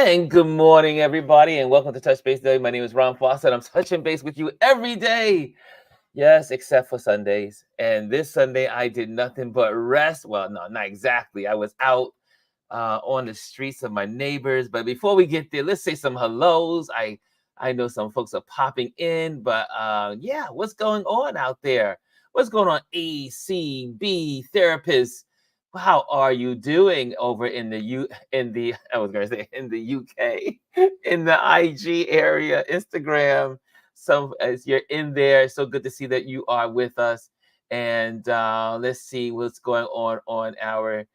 And good morning, everybody, and welcome to Touch Base Day. My name is Ron Fawcett. I'm touching base with you every day. Yes, except for Sundays. And this Sunday, I did nothing but rest. Well, no, not exactly. I was out on the streets of my neighbors. But before we get there, let's say some hellos. I know some folks are popping in, but yeah, what's going on out there? What's going on, ACB therapists? How are you doing over in the I was gonna say in the UK, in the IG area, Instagram? So as you're in there, so good to see that you are with us. And let's see what's going on our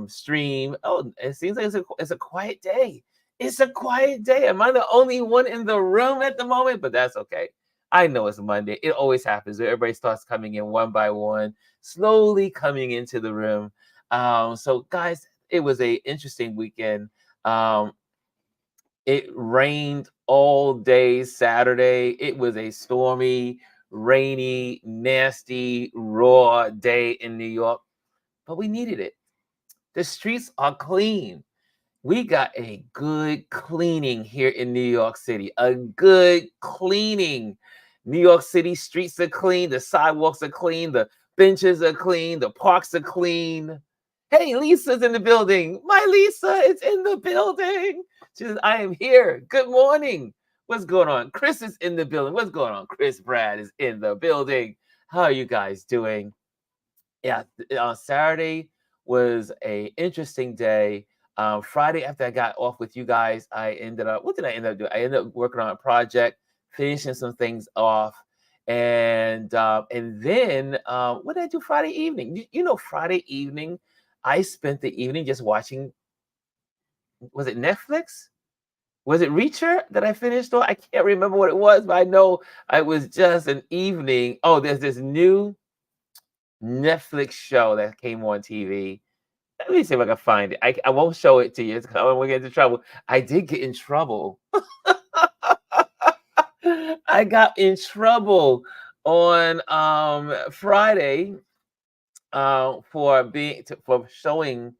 stream. Oh, it seems like it's a quiet day. It's a quiet day. Am I the only one in the room at the moment? But that's okay. I know it's Monday. It always happens. Everybody starts coming in one by one, slowly coming into the room. So guys, it was a interesting weekend. Um, it rained all day Saturday. It was a stormy, rainy, nasty, raw day in New York, but we needed it. The streets are clean. We got a good cleaning here in New York City. A good cleaning. New York City streets are clean. The sidewalks are clean. The benches are clean. The parks are clean. Hey, Lisa's in the building. My Lisa is in the building. She says, I am here. Good morning. What's going on? Chris is in the building. What's going on? Chris Brad is in the building. How are you guys doing? Yeah, Saturday was a interesting day. Friday, after I got off with you guys, I ended up, what did I end up doing? I ended up working on a project, finishing some things off. And then what did I do Friday evening? You know, Friday evening, I spent the evening just watching, was it Netflix? Was it Reacher that I finished on? I can't remember what it was, but I know it was just an evening. Oh, there's this new Netflix show that came on TV. Let me see if I can find it. I won't show it to you. I don't want to get into trouble. I did get in trouble. I got in trouble on Friday for showing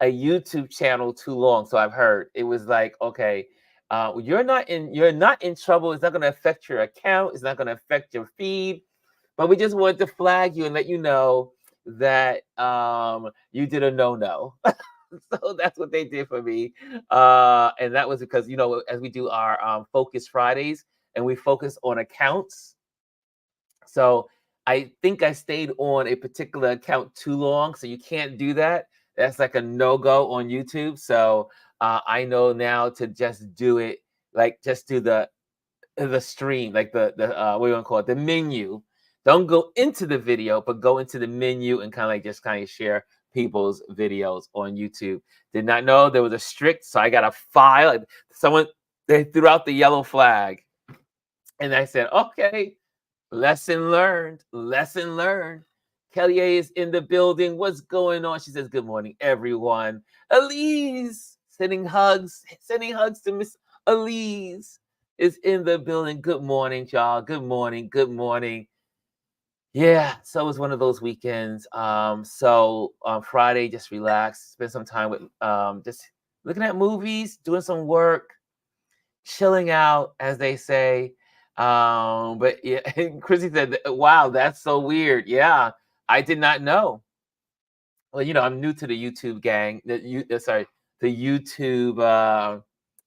a YouTube channel too long. So I've heard it was like, okay, you're not in trouble. It's not going to affect your account. It's not going to affect your feed. But we just wanted to flag you and let you know that you did a no. So that's what they did for me. And that was because, you know, as we do our Focus Fridays and we focus on accounts. So I think I stayed on a particular account too long. So you can't do that. That's like a no-go on YouTube. So I know now to just do it, like just do the stream, like the what do you want to call it? The menu. Don't go into the video, but go into the menu and kind of share people's videos on YouTube. Did not know there was a strict, so I got a file. They threw out the yellow flag, and I said, okay, lesson learned. Lesson learned. Kelly is in the building. What's going on? She says, good morning, everyone. Elise, sending hugs to Miss Elise is in the building. Good morning, y'all. Good morning. Good morning. Yeah, so it was one of those weekends. So on Friday, just relax, spend some time with just looking at movies, doing some work, chilling out, as they say. But yeah, Chrissy said, wow, that's so weird. Yeah, I did not know. Well, you know, I'm new to the YouTube gang. The YouTube what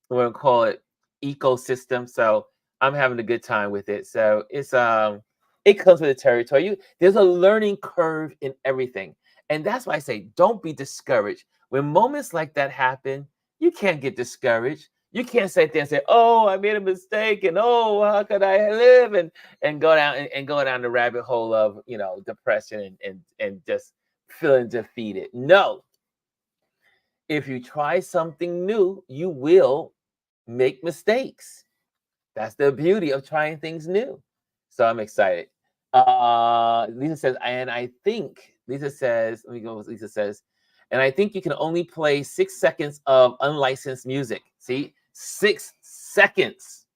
do I call it, ecosystem. So I'm having a good time with it. So it comes with the territory. There's a learning curve in everything. And that's why I say don't be discouraged. When moments like that happen, you can't get discouraged. You can't sit there and say, oh, I made a mistake, and oh, how could I live? And go down and go down the rabbit hole of, you know, depression and just feeling defeated. No. If you try something new, you will make mistakes. That's the beauty of trying things new. So I'm excited. Lisa says, and I think Lisa says, let me go with Lisa says, and I think you can only play 6 seconds of unlicensed music. See, 6 seconds.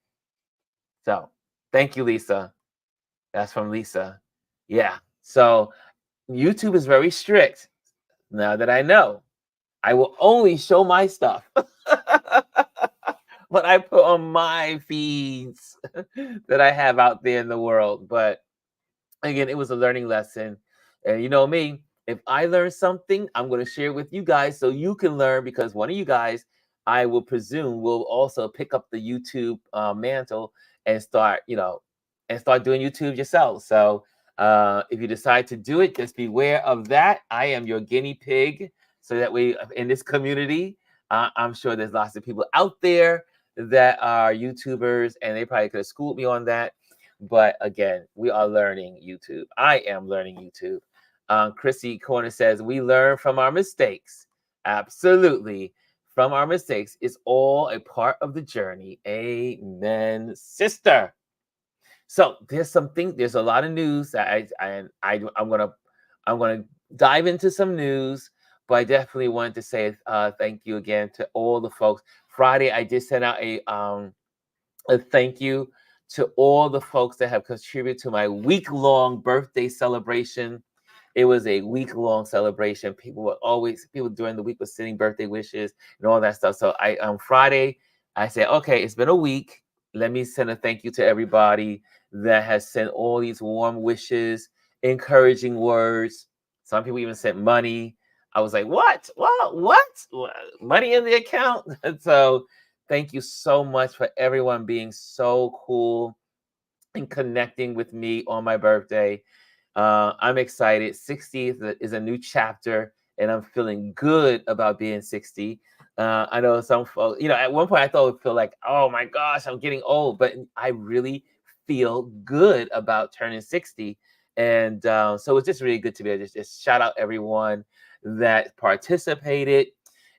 So thank you, Lisa. That's from Lisa. Yeah. So YouTube is very strict. Now that I know, I will only show my stuff. what I put on my feeds that I have out there in the world. But again, it was a learning lesson. And you know me, if I learn something, I'm going to share it with you guys so you can learn, because one of you guys, I will presume, will also pick up the YouTube mantle and start, and start doing YouTube yourself. So if you decide to do it, just beware of that. I am your guinea pig. So that way, in this community, I'm sure there's lots of people out there that are YouTubers, and they probably could have schooled me on that. But again, we are learning YouTube. I am learning YouTube. Chrissy Corner says, we learn from our mistakes. Absolutely. From our mistakes. It's all a part of the journey. Amen, sister. So there's a lot of news that I'm gonna dive into some news, but I definitely wanted to say thank you again to all the folks. Friday, I did send out a thank you to all the folks that have contributed to my week-long birthday celebration. It was a week-long celebration. People during the week were sending birthday wishes and all that stuff. So on Friday, I said, okay, it's been a week. Let me send a thank you to everybody that has sent all these warm wishes, encouraging words. Some people even sent money. I was like, what? What? Money in the account? So thank you so much for everyone being so cool and connecting with me on my birthday. I'm excited. 60 is a new chapter, and I'm feeling good about being 60. I know some folks, at one point I thought it would feel like, oh my gosh, I'm getting old, but I really feel good about turning 60. And so it's just really good to be able to just shout out everyone that participated.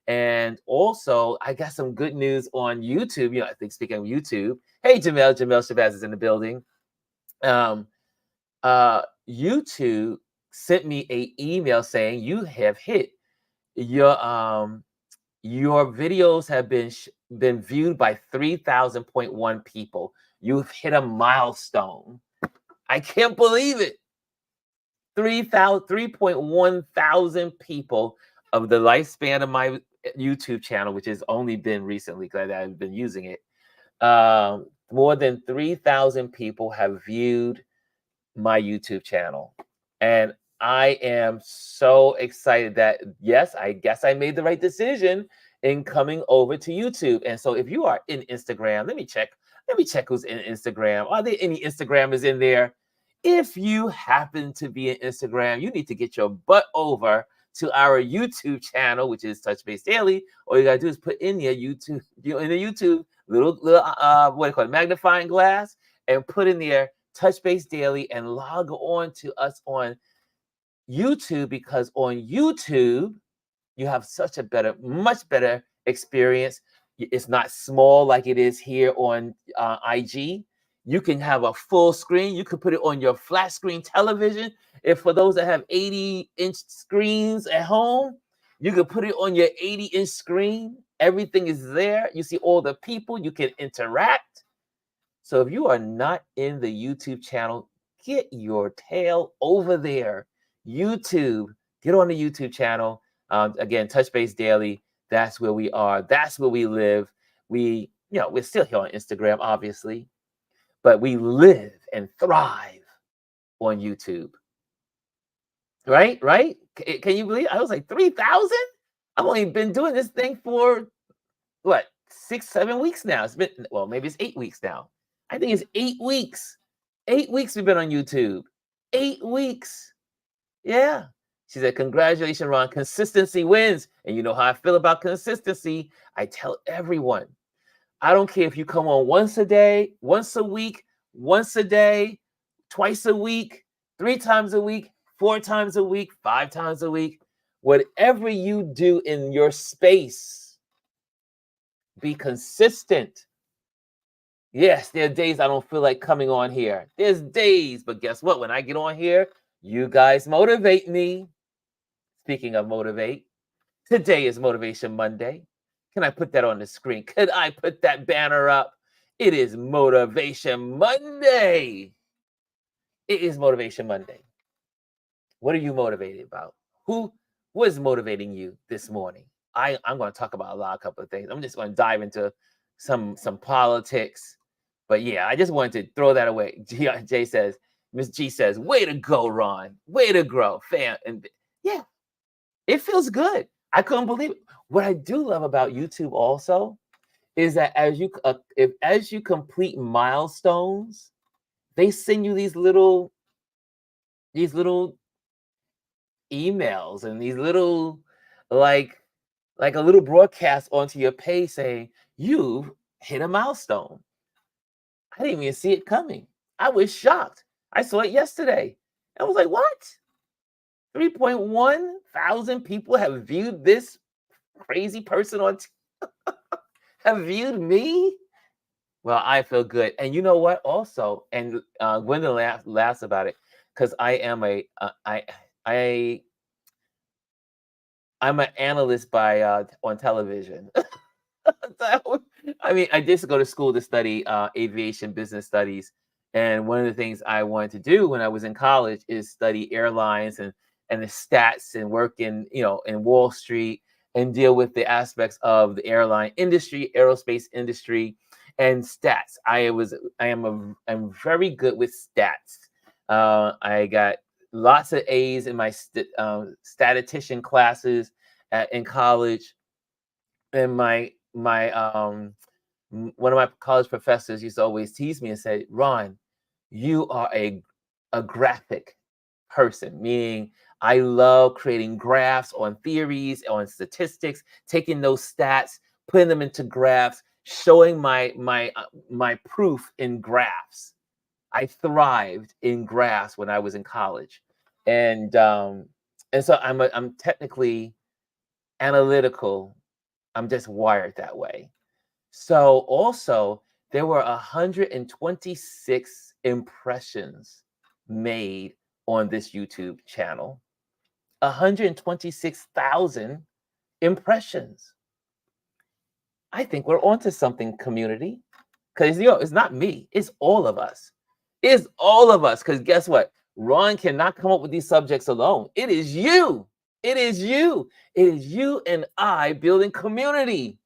And also, I got some good news on YouTube. I think, speaking of YouTube, hey, Jamel Shabazz is in the building. YouTube sent me an email saying you have hit your videos have been viewed by 3,000.1 people. You've hit a milestone. I can't believe it. 3.1 thousand people of the lifespan of my YouTube channel, which has only been recently because I've been using it. More than 3,000 people have viewed my YouTube channel. And I am so excited that, yes, I guess I made the right decision in coming over to YouTube. And so if you are in Instagram, let me check who's in Instagram. Are there any Instagrammers in there? If you happen to be in Instagram, you need to get your butt over to our YouTube channel, which is Touch Base Daily. All you gotta do is put in your YouTube, in the YouTube little what do you call it, magnifying glass, and put in there Touch Base Daily and log on to us on YouTube, because on YouTube you have such a much better experience. It's not small like it is here on IG. You can have a full screen. You can put it on your flat screen television. If for those that have 80-inch screens at home, you can put it on your 80-inch screen. Everything is there. You see all the people. You can interact. So if you are not in the YouTube channel, get your tail over there. YouTube, get on the YouTube channel. Again, Touch Base Daily. That's where we are. That's where we live. We're still here on Instagram, obviously, but we live and thrive on YouTube. Right? Can you believe? I was like 3,000? I've only been doing this thing for what, 6-7 weeks now. It's been, well, maybe it's 8 weeks now. I think it's 8 weeks. 8 weeks we've been on YouTube. 8 weeks. Yeah. She said, congratulations, Ron. Consistency wins. And you know how I feel about consistency. I tell everyone, I don't care if you come on once a day, once a week, once a day, twice a week, 3 times a week, 4 times a week, 5 times a week. Whatever you do in your space, be consistent. Yes, there are days I don't feel like coming on here. There's days, but guess what? When I get on here, you guys motivate me. Speaking of motivate, today is Motivation Monday. Can I put that on the screen? Could I put that banner up? It is Motivation Monday. It is Motivation Monday. What are you motivated about? Who was motivating you this morning? I'm going to talk about a couple of things. I'm just going to dive into some politics. But yeah, I just wanted to throw that away. Jay says, Miss G says, way to go, Ron. Way to grow, fam. And yeah, it feels good. I couldn't believe it. What I do love about YouTube also is that as you complete milestones, they send you these little emails and these little like a little broadcast onto your page saying you've hit a milestone. I didn't even see it coming. I was shocked. I saw it yesterday. I was like, what? 3.1 thousand people have viewed this crazy person have viewed me. Well, I feel good. And you know what? Also, and Gwendolyn laughs about it because I am I'm an analyst by on television. I mean, I did go to school to study aviation business studies, and one of the things I wanted to do when I was in college is study airlines and the stats and work in in Wall Street and deal with the aspects of the airline industry, aerospace industry, and stats. I'm very good with stats. I got lots of A's in my statistician classes in college, and one of my college professors used to always tease me and say, Ron, you are a graphic person, meaning I love creating graphs on theories, on statistics, taking those stats, putting them into graphs, showing my proof in graphs. I thrived in graphs when I was in college, and so I'm technically analytical. I'm just wired that way. So also there were 126 impressions made on this YouTube channel. 126,000 impressions. I think we're onto something, community. Because it's not me, it's all of us. It's all of us. Because guess what? Ron cannot come up with these subjects alone. It is you. It is you. It is you and I building community.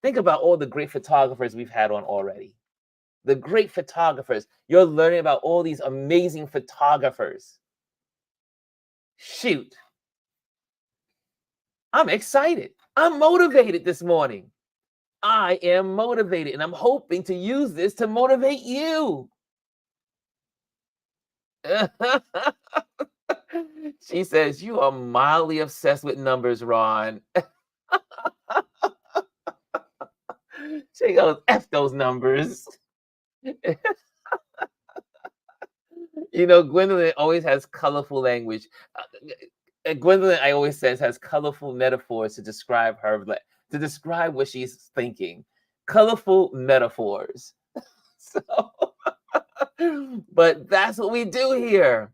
Think about all the great photographers we've had on already. The great photographers. You're learning about all these amazing photographers. Shoot. I'm excited. I'm motivated this morning. I am motivated, and I'm hoping to use this to motivate you. She says, you are mildly obsessed with numbers, Ron. She goes, F those numbers. Gwendolyn always has colorful language. Gwendolyn, I always says, has colorful metaphors to describe to describe what she's thinking. Colorful metaphors. So, but that's what we do here.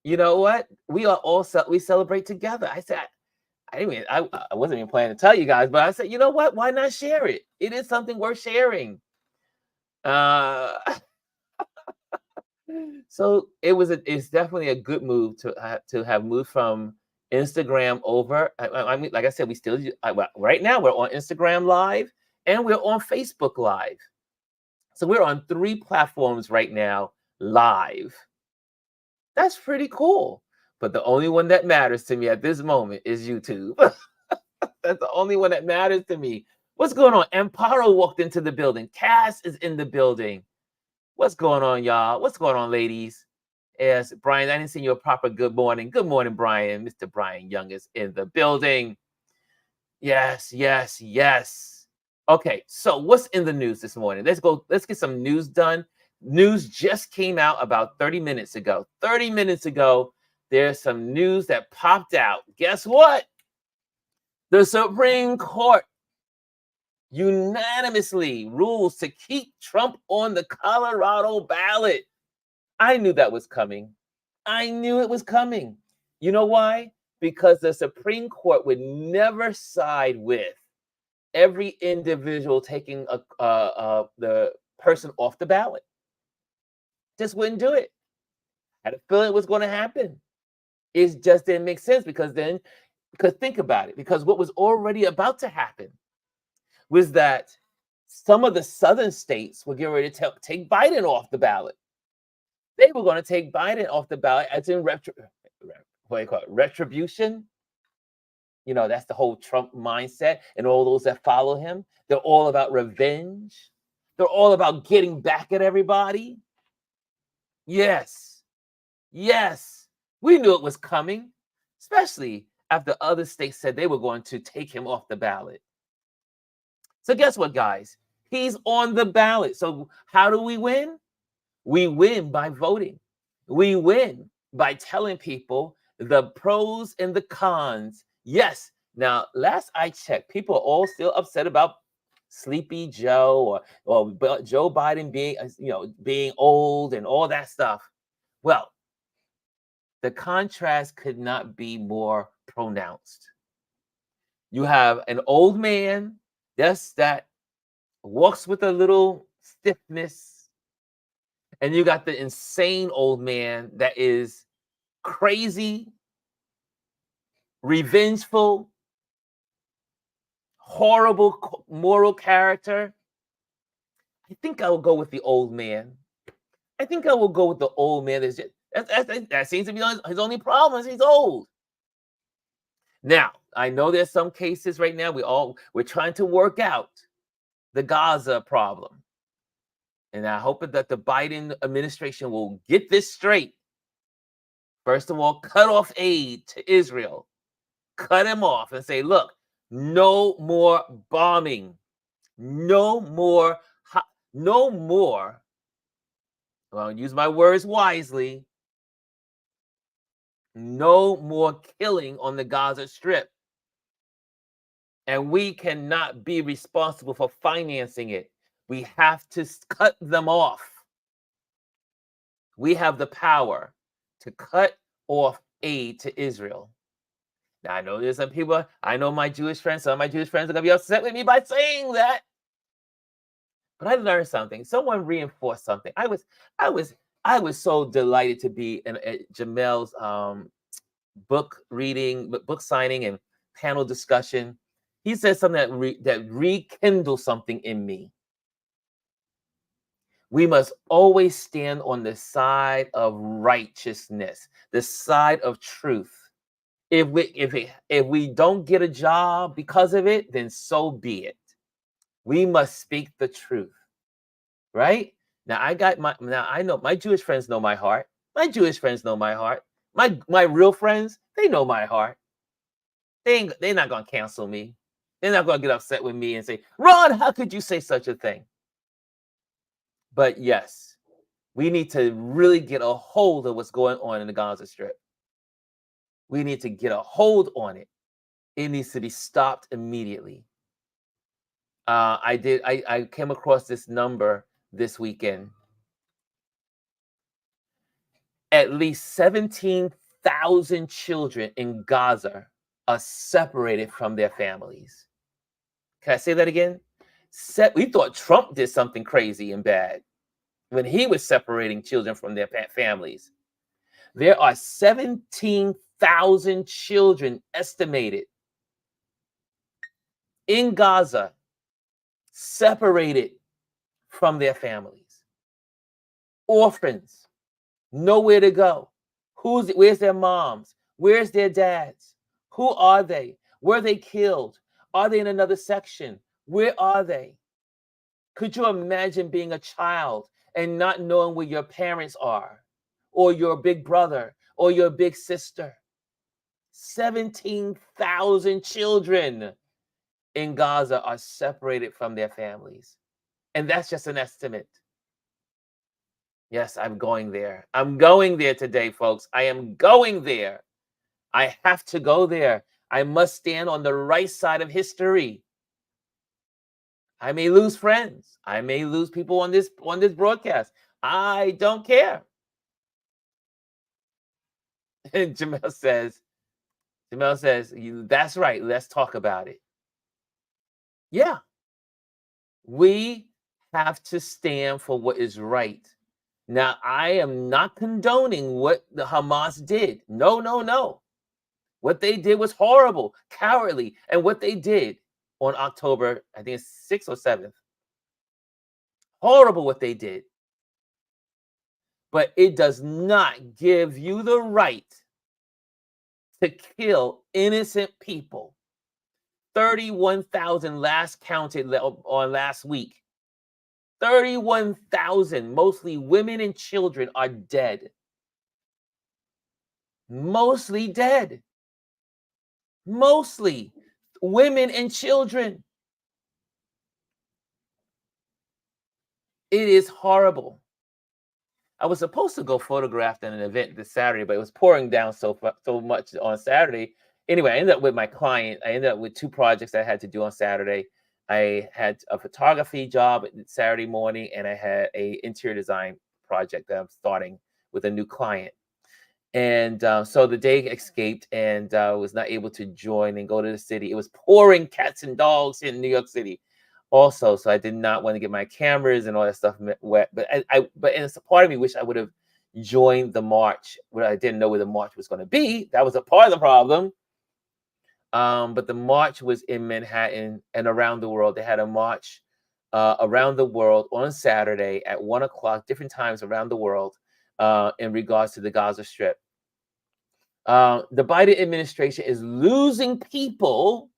You know what? We celebrate together. I said, I wasn't even planning to tell you guys, but I said, you know what? Why not share it? It is something worth sharing. So it's definitely a good move to have moved from Instagram over. I mean, like I said, right now we're on Instagram Live and we're on Facebook Live. So we're on 3 platforms right now live. That's pretty cool. But the only one that matters to me at this moment is YouTube. That's the only one that matters to me. What's going on? Amparo walked into the building. Cass is in the building. What's going on, y'all? What's going on, ladies? Yes, Brian, I didn't send you a proper good morning. Good morning, Brian. Mr. Brian Young is in the building. Yes, yes, yes. Okay, so what's in the news this morning? Let's get some news done. News just came out about 30 minutes ago. 30 minutes ago, there's some news that popped out. Guess what? The Supreme Court unanimously rules to keep Trump on the Colorado ballot. I knew that was coming. I knew it was coming. You know why? Because the Supreme Court would never side with every individual taking the person off the ballot. Just wouldn't do it. I had a feeling it was going to happen. It just didn't make sense because think about it. Because what was already about to happen was that some of the southern states were getting ready to take Biden off the ballot. They were going to take Biden off the ballot as in what do you call it? Retribution. You know, that's the whole Trump mindset, and all those that follow him. They're all about revenge. They're all about getting back at everybody. Yes. Yes. We knew it was coming, especially after other states said they were going to take him off the ballot. So guess what, guys? He's on the ballot. So how do we win? We win by voting. We win by telling people the pros and the cons. Yes. Now, last I checked, people are all still upset about Sleepy Joe or Joe Biden being old and all that stuff. Well, the contrast could not be more pronounced. You have an old man, yes, that walks with a little stiffness, and you got the insane old man that is crazy, revengeful, horrible moral character. I think I will go with the old man. I think I will go with the old man. That seems to be his only problem is he's old. Now, I know there's some cases right now we're trying to work out the Gaza problem. And I hope that the Biden administration will get this straight. First of all, cut off aid to Israel. Cut him off and say, look, no more bombing. No more, I'll use my words wisely, no more killing on the Gaza Strip. And we cannot be responsible for financing it. We have to cut them off. We have the power to cut off aid to Israel. Now, I know there's some people, I know my Jewish friends, some of my Jewish friends are going to be upset with me by saying that. But I learned something. Someone reinforced something. I was so delighted to be at Jamel's book signing and panel discussion. He said something that rekindled something in me. We must always stand on the side of righteousness, the side of truth. If we don't get a job because of it, then so be it. We must speak the truth, right? Now I know my Jewish friends know my heart. My Jewish friends know my heart. My real friends, they know my heart. They're not gonna cancel me. They're not gonna get upset with me and say, Ron, how could you say such a thing? But yes, we need to really get a hold of what's going on in the Gaza Strip. We need to get a hold on it. It needs to be stopped immediately. I came across this number this weekend. At least 17,000 children in Gaza are separated from their families. Can I say that again? We thought Trump did something crazy and bad when he was separating children from their families. There are 17,000 children estimated in Gaza separated from their families. Orphans, nowhere to go. Where's their moms? Where's their dads? Who are they? Were they killed? Are they in another section? Where are they? Could you imagine being a child and not knowing where your parents are, or your big brother, or your big sister? 17,000 children in Gaza are separated from their families. And that's just an estimate. Yes, I'm going there. I'm going there today, folks. I am going there. I have to go there. I must stand on the right side of history. I may lose friends. I may lose people on this broadcast. I don't care. And Jamel says, that's right. Let's talk about it. Yeah. We have to stand for what is right. Now, I am not condoning what the Hamas did. No. What they did was horrible, cowardly. And what they did on October, I think it's 6th or 7th, Horrible what they did. But it does not give you the right to kill innocent people. 31,000 last counted on last week. 31,000, mostly women and children, are dead. Mostly dead. Mostly women and children. It is horrible. I was supposed to go photograph at an event this Saturday, but it was pouring down so much on Saturday. Anyway, I ended up with my client. I ended up with 2 projects I had to do on Saturday. I had a photography job Saturday morning, and I had a interior design project that I'm starting with a new client. And so the day escaped, and was not able to join and go to the city. It was pouring cats and dogs in New York City also, so I did not want to get my cameras and all that stuff wet. But but it's a part of me wish I would have joined the march, where I didn't know where the march was going to be. That was a part of the problem. But the march was in Manhattan and around the world. They had a march around the world on Saturday at 1 o'clock, different times around the world, in regards to the Gaza Strip. The Biden administration is losing people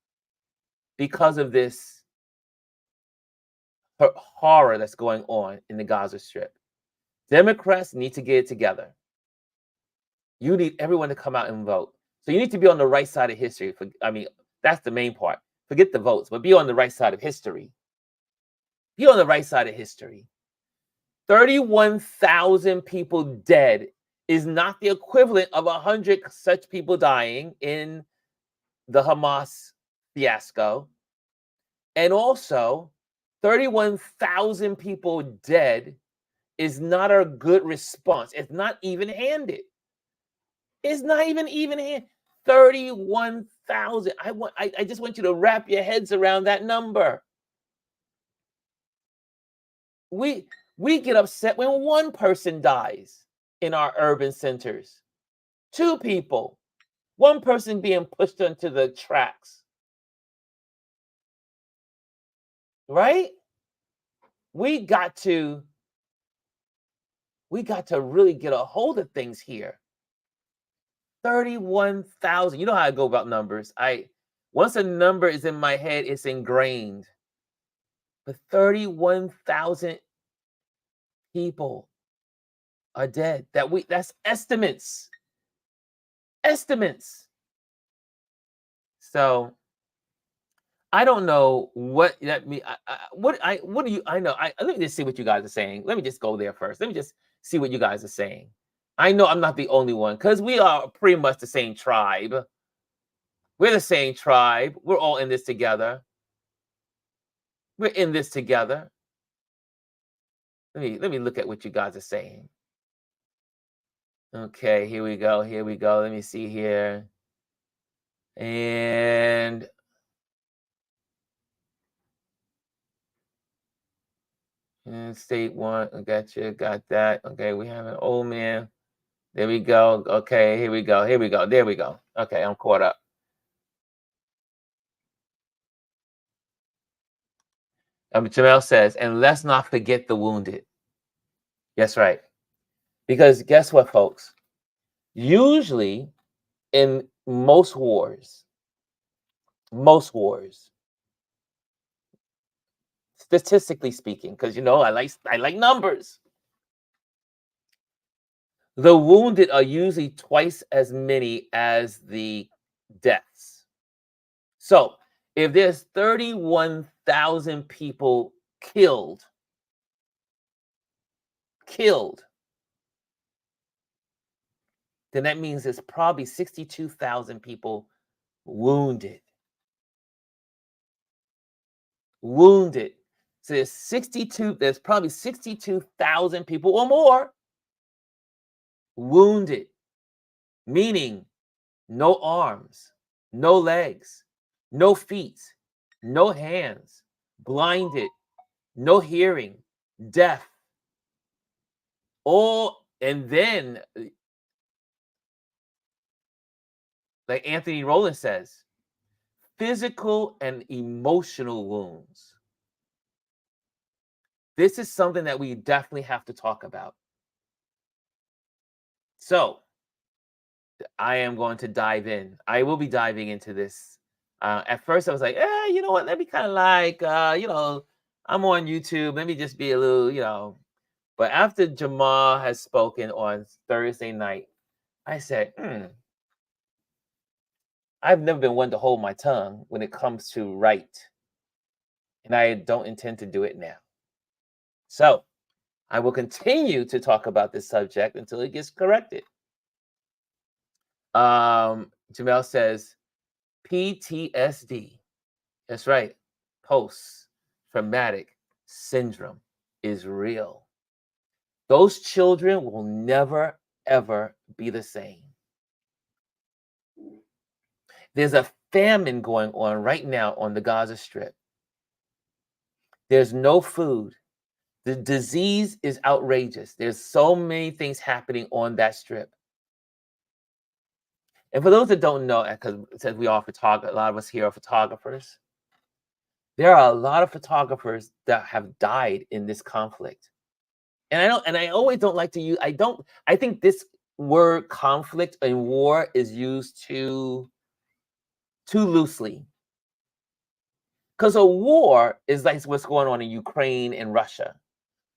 because of this horror that's going on in the Gaza Strip. Democrats need to get it together. You need everyone to come out and vote. So you need to be on the right side of history. I mean, that's the main part. Forget the votes, but be on the right side of history. Be on the right side of history. 31,000 people dead is not the equivalent of 100 such people dying in the Hamas fiasco. And also, 31,000 people dead is not a good response. It's not even-handed. It's not even-handed. 31,000. I just want you to wrap your heads around that number. We get upset when one person dies in our urban centers. 2 people. One person being pushed onto the tracks. Right? We got to really get a hold of things here. 31,000. You know how I go about numbers. Once a number is in my head, it's ingrained. But 31,000 people are dead. That's estimates. Estimates. So I don't know what that mean. What do you? I know. Let me just see what you guys are saying. Let me just go there first. Let me just see what you guys are saying. I know I'm not the only one, because we are pretty much the same tribe. We're the same tribe. We're all in this together. We're in this together. Let me look at what you guys are saying. Okay, here we go. Here we go. Let me see here. And state one. I got you. Got that. Okay, we have an old man. There we go. Okay, here we go. Here we go. There we go. Okay, I'm caught up. Jamel says, and let's not forget the wounded. That's right. Because guess what, folks? Usually in most wars, statistically speaking, because I like numbers. The wounded are usually twice as many as the deaths. So if there's 31,000 people killed, then that means there's probably 62,000 people wounded. So there's probably 62,000 people or more wounded, meaning no arms, no legs, no feet, no hands, blinded, no hearing, deaf. And then, like Anthony Rowland says, physical and emotional wounds. This is something that we definitely have to talk about. So I am going to dive in. I will be diving into this. At first, I was like, you know what? Let me kind of like, I'm on YouTube. Let me just be a little, But after Jamal has spoken on Thursday night, I said, I've never been one to hold my tongue when it comes to right. And I don't intend to do it now. So I will continue to talk about this subject until it gets corrected. Jamel says, PTSD. That's right. Post traumatic syndrome is real. Those children will never, ever be the same. There's a famine going on right now on the Gaza Strip. There's no food. The disease is outrageous. There's so many things happening on that strip. And for those that don't know, because it says we are photographers, a lot of us here are photographers. There are a lot of photographers that have died in this conflict. And I always don't like to use, I think this word conflict and war is used too loosely. Because a war is like what's going on in Ukraine and Russia.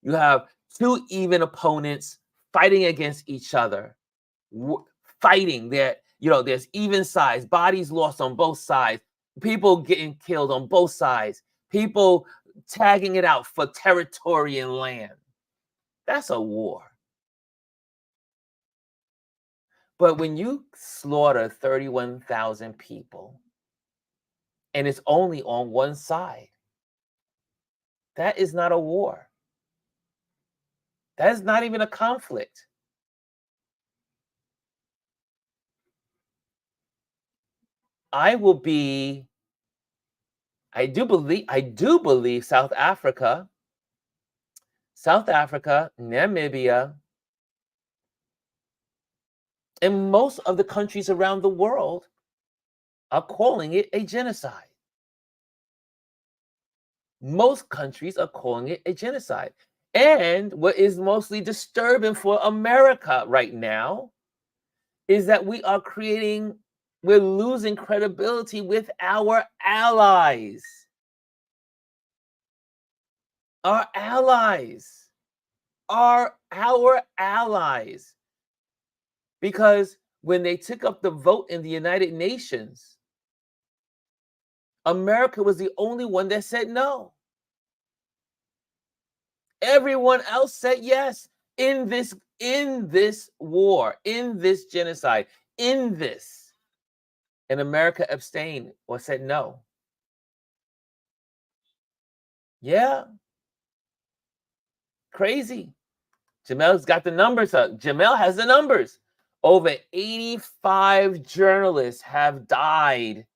You have two even opponents fighting against each other, fighting there. There's even sides, bodies lost on both sides, people getting killed on both sides, people tagging it out for territory and land. That's a war. But when you slaughter 31,000 people and it's only on one side, that is not a war. That is not even a conflict. I do believe South Africa, Namibia, and most of the countries around the world are calling it a genocide. Most countries are calling it a genocide. And what is mostly disturbing for America right now is that we're losing credibility with our allies. Our allies are our allies. Because when they took up the vote in the United Nations, America was the only one that said no. Everyone else said yes in this war, in this genocide, in this. And America abstained or said no. Yeah. Crazy. Jamel's got the numbers up. Jamel has the numbers. Over 85 journalists have died.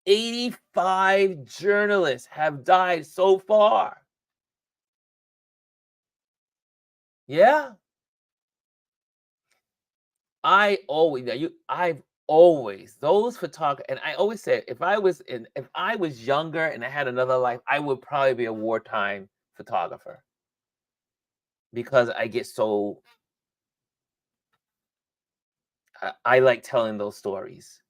85 journalists have died so far. Yeah. I've always, those photographers, and I always said, if I was younger and I had another life, I would probably be a wartime photographer. Because I get so, I like telling those stories.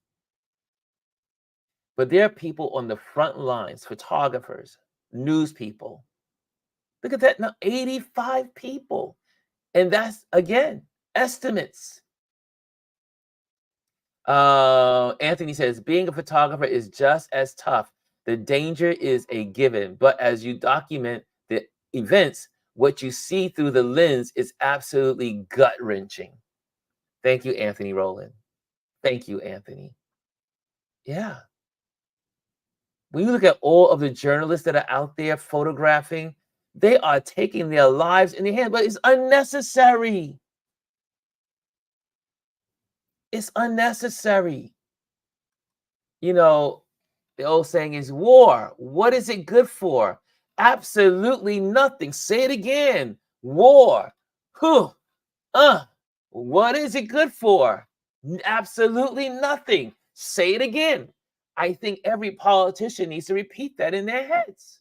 But there are people on the front lines, photographers, news people. Look at that now, 85 people. And that's, again, estimates. Anthony says, being a photographer is just as tough. The danger is a given, but as you document the events, what you see through the lens is absolutely gut-wrenching. Thank you, Anthony Rowland. Thank you, Anthony. Yeah. When you look at all of the journalists that are out there photographing, they are taking their lives in their hands, but it's unnecessary. It's unnecessary. The old saying is war. What is it good for? Absolutely nothing. Say it again. War. What is it good for? Absolutely nothing. Say it again. I think every politician needs to repeat that in their heads.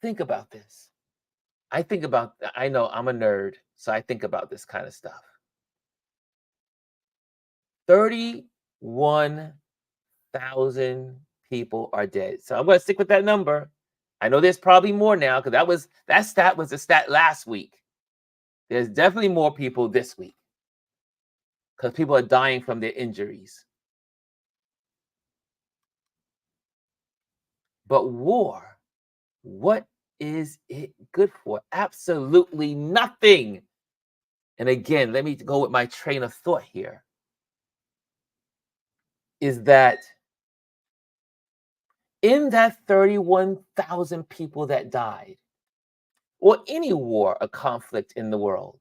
Think about this. I know I'm a nerd, so I think about this kind of stuff. 31,000 people are dead. So I'm going to stick with that number. I know there's probably more now because that stat was the stat last week. There's definitely more people this week because people are dying from their injuries. But war, what is it good for? Absolutely nothing. And again, let me go with my train of thought here. Is that in that 31,000 people that died, or any war or conflict in the world,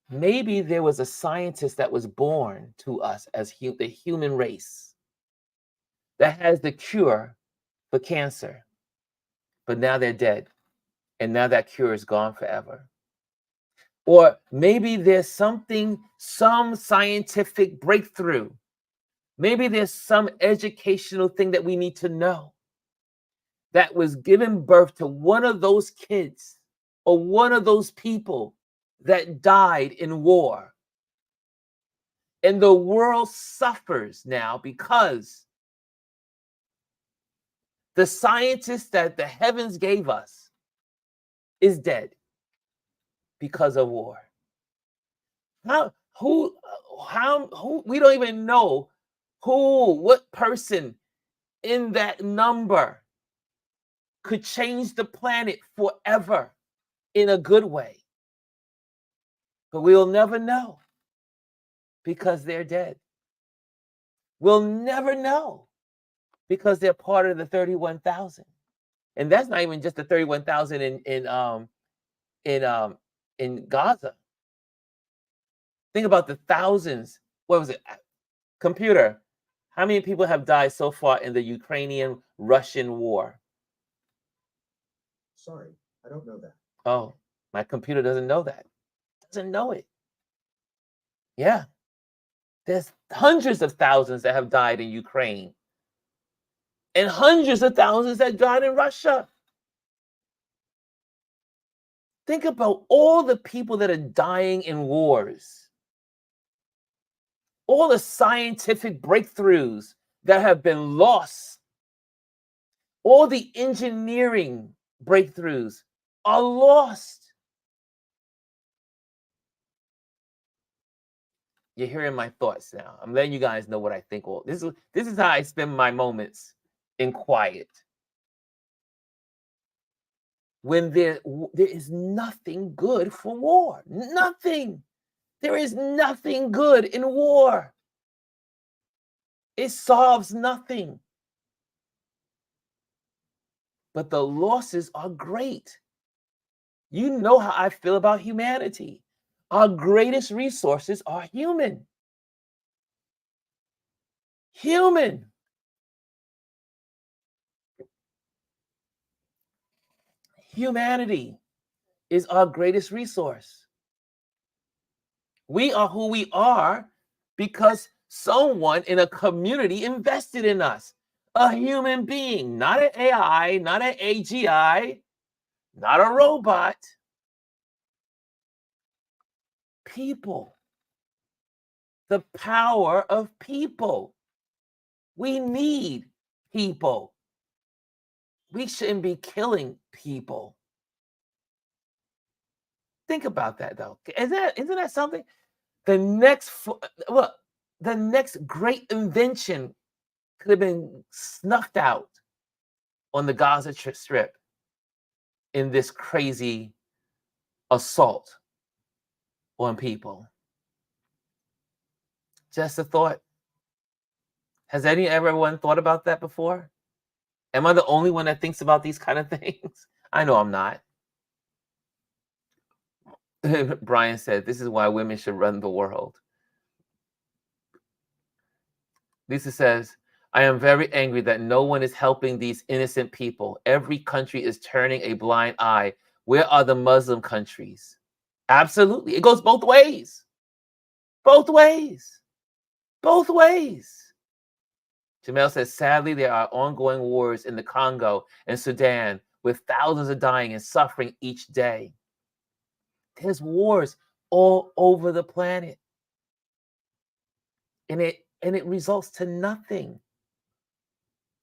maybe there was a scientist that was born to us as the human race that has the cure for cancer, but now they're dead, and now that cure is gone forever. Or maybe there's some scientific breakthrough. Maybe there's some educational thing that we need to know that was giving birth to one of those kids or one of those people that died in war. And the world suffers now because the scientist that the heavens gave us is dead because of war. Who, we don't even know what person in that number could change the planet forever in a good way. But we'll never know because they're dead. We'll never know because they're part of the 31,000. And that's not even just the 31,000 in Gaza. Think about the thousands. What was it? Computer. How many people have died so far in the Ukrainian-Russian war? Sorry, I don't know that. Oh, my computer doesn't know that. Doesn't know it. Yeah. There's hundreds of thousands that have died in Ukraine. And hundreds of thousands that died in Russia. Think about all the people that are dying in wars. All the scientific breakthroughs that have been lost. All the engineering breakthroughs are lost. You're hearing my thoughts now. I'm letting you guys know what I think. This is how I spend my moments in quiet. When there is nothing good for war. Nothing. There is nothing good in war. It solves nothing. But the losses are great. You know how I feel about humanity. Our greatest resources are human. Human. Humanity is our greatest resource. We are who we are because someone in a community invested in us. A human being, not an AI, not an AGI, not a robot. People. The power of people. We need people. We shouldn't be killing people. Think about that, though. Isn't that something? The next great invention could have been snuffed out on the Gaza Strip in this crazy assault on people. Just a thought. Has everyone thought about that before? Am I the only one that thinks about these kind of things? I know I'm not. Brian said, this is why women should run the world. Lisa says, I am very angry that no one is helping these innocent people. Every country is turning a blind eye. Where are the Muslim countries? Absolutely. It goes both ways. Both ways. Both ways. Jamel says, sadly, there are ongoing wars in the Congo and Sudan with thousands of dying and suffering each day. There's wars all over the planet. And it results to nothing.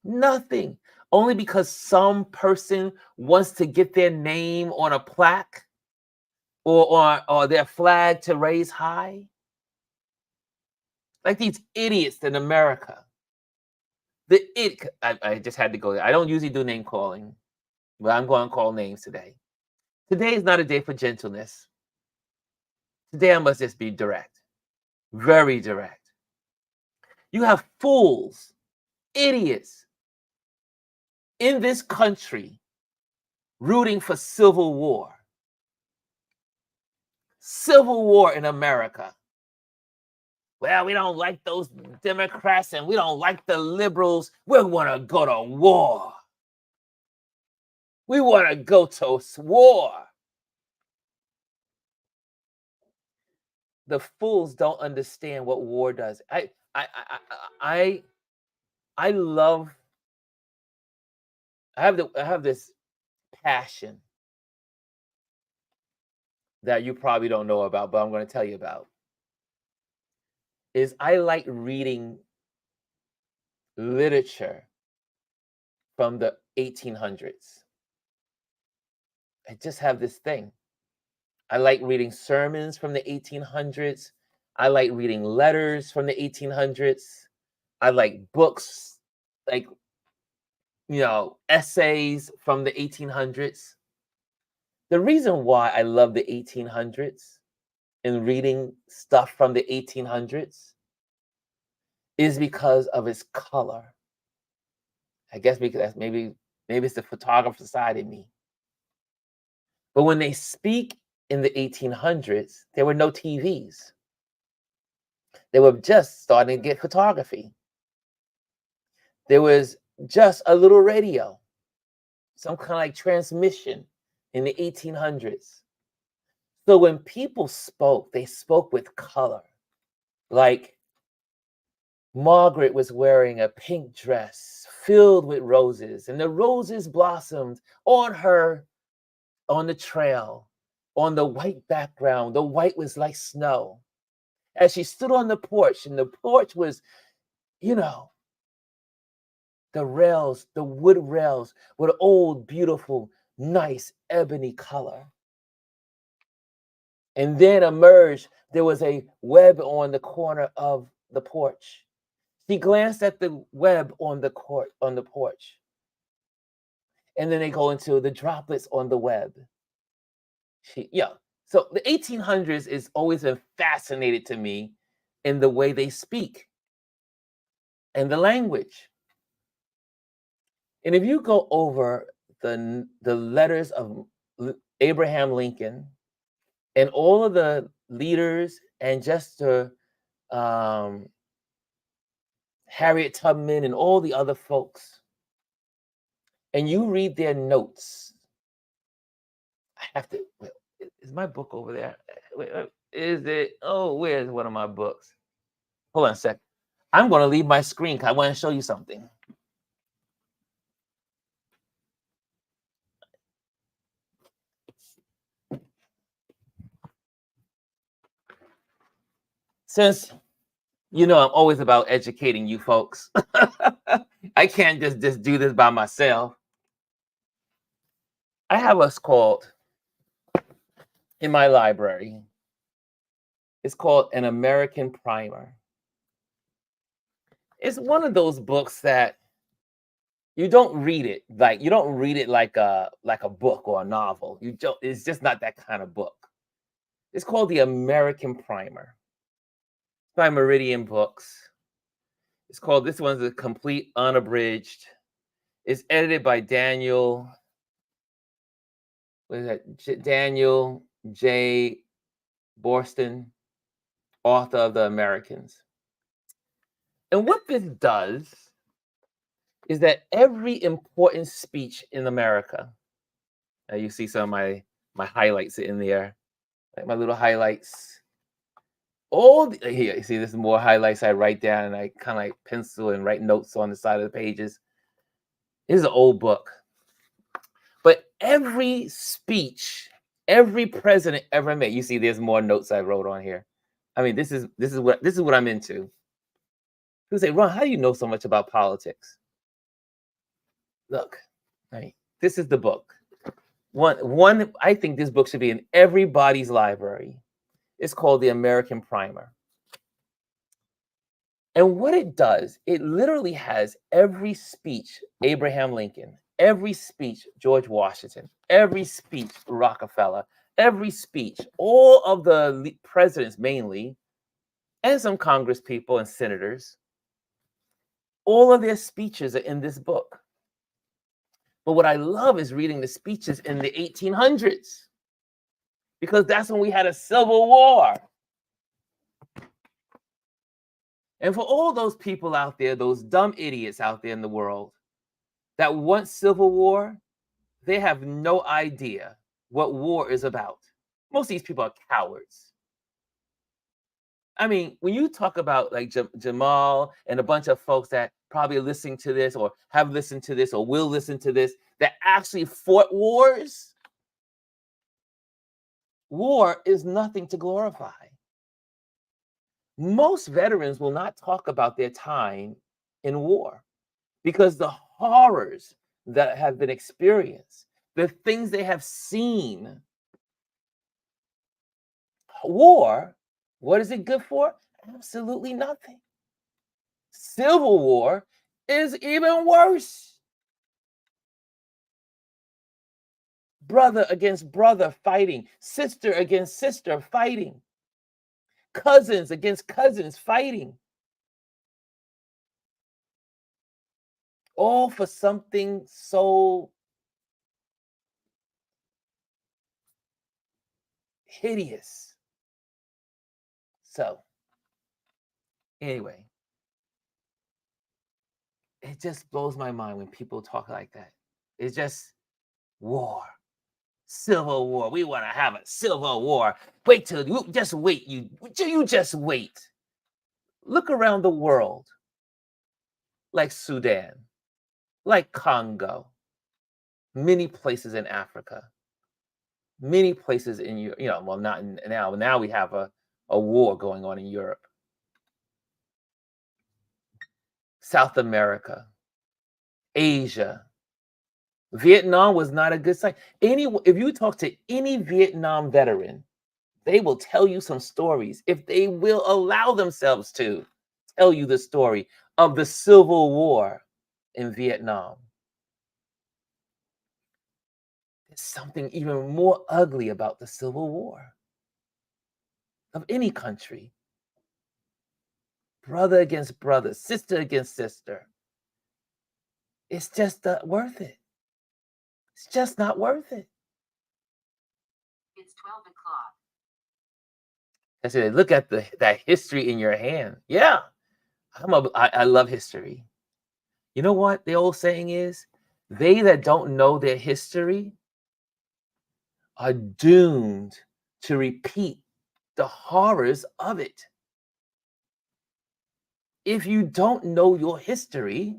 Nothing. Only because some person wants to get their name on a plaque or their flag to raise high. Like these idiots in America. I just had to go there. I don't usually do name calling, but I'm going to call names today. Today is not a day for gentleness. Today I must just be direct. Very direct. You have fools, idiots in this country rooting for civil war. Civil war in America. Well, we don't like those Democrats and we don't like the liberals. We want to go to war. We want to go to war. The fools don't understand what war does. I have this passion that you probably don't know about, but I'm going to tell you about. Is I like reading literature from the 1800s. I just have this thing. I like reading sermons from the 1800s. I like reading letters from the 1800s. I like books, like, essays from the 1800s. The reason why I love the 1800s and reading stuff from the 1800s is because of its color. I guess because maybe it's the photographer side in me. But when they speak in the 1800s, there were no TVs. They were just starting to get photography. There was just a little radio, some kind of like transmission in the 1800s. So when people spoke, they spoke with color. Like Margaret was wearing a pink dress filled with roses, and the roses blossomed on her, on the trail, on the white background. The white was like snow. As she stood on the porch, and the porch was, the rails, the wood rails, with old, beautiful, nice ebony color. And then emerged, there was a web on the corner of the porch. She glanced at the web on the porch. And then they go into the droplets on the web. So the 1800s has always been fascinated to me in the way they speak and the language. And if you go over the letters of Abraham Lincoln and all of the leaders and just the Harriet Tubman and all the other folks, and you read their notes, I have to. Is my book over there? Is it? Oh, where's one of my books? Hold on a sec. I'm going to leave my screen because I want to show you something. Since I'm always about educating you folks, I can't just do this by myself. I have what's called in my library. It's called An American Primer. It's one of those books that you don't read it like a book or a novel. It's just not that kind of book. It's called The American Primer. It's by Meridian Books. It's called, this one's a complete unabridged. It's edited by Daniel J. Boorstin, author of The Americans. And what this does is that every important speech in America, you see some of my highlights in there, like my little highlights. Here, you see, this is more highlights I write down, and I kind of like pencil and write notes on the side of the pages. This is an old book, but every speech, every president ever made. You see, there's more notes I wrote on here. I mean, this is what I'm into. People say, Ron, how do you know so much about politics? Look, right, this is the book. One, I think this book should be in everybody's library. It's called The American Primer. And what it does, it literally has every speech Abraham Lincoln, every speech George Washington, every speech Rockefeller, every speech, all of the presidents mainly, and some Congress people and senators, all of their speeches are in this book. But what I love is reading the speeches in the 1800s, because that's when we had a civil war. And for all those people out there, those dumb idiots out there in the world that want civil war, they have no idea what war is about. Most of these people are cowards. I mean, when you talk about like Jamal and a bunch of folks that probably are listening to this or have listened to this or will listen to this, that actually fought wars, war is nothing to glorify. Most veterans will not talk about their time in war because the horrors that have been experienced, the things they have seen. War, what is it good for? Absolutely nothing. Civil war is even worse. Brother against brother fighting, sister against sister fighting, cousins against cousins fighting. All for something so hideous. So, anyway, it just blows my mind when people talk like that. It's just war, civil war. We want to have a civil war. Wait till you just wait. You just wait. Look around the world, like Sudan, like Congo, many places in Africa, many places in Europe. Well, not now. Now we have a war going on in Europe, South America, Asia. Vietnam was not a good sight. If you talk to any Vietnam veteran, they will tell you some stories, if they will allow themselves to tell you the story of the Civil War in Vietnam. There's something even more ugly about the Civil War of any country. Brother against brother, sister against sister. It's just not worth it. It's just not worth it. It's 12 o'clock. I said, look at that history in your hand. Yeah, I love history. You know what the old saying is? They that don't know their history are doomed to repeat the horrors of it. If you don't know your history,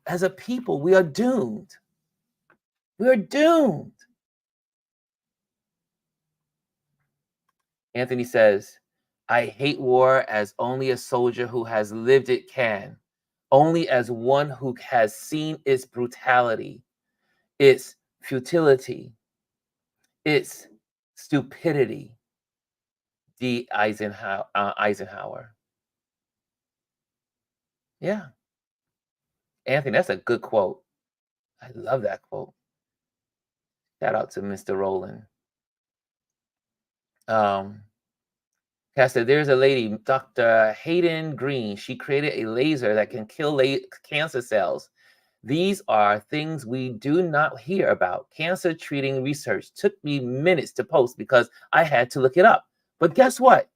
as a people, we are doomed. We are doomed. Anthony says, I hate war as only a soldier who has lived it can, only as one who has seen its brutality, its futility, its stupidity. D. Eisenhower. Yeah. Anthony, that's a good quote. I love that quote. Shout out to Mr. Rowland. Caster, there's a lady, Dr. Hayden Green. She created a laser that can kill cancer cells. These are things we do not hear about. Cancer treating research took me minutes to post because I had to look it up. But guess what?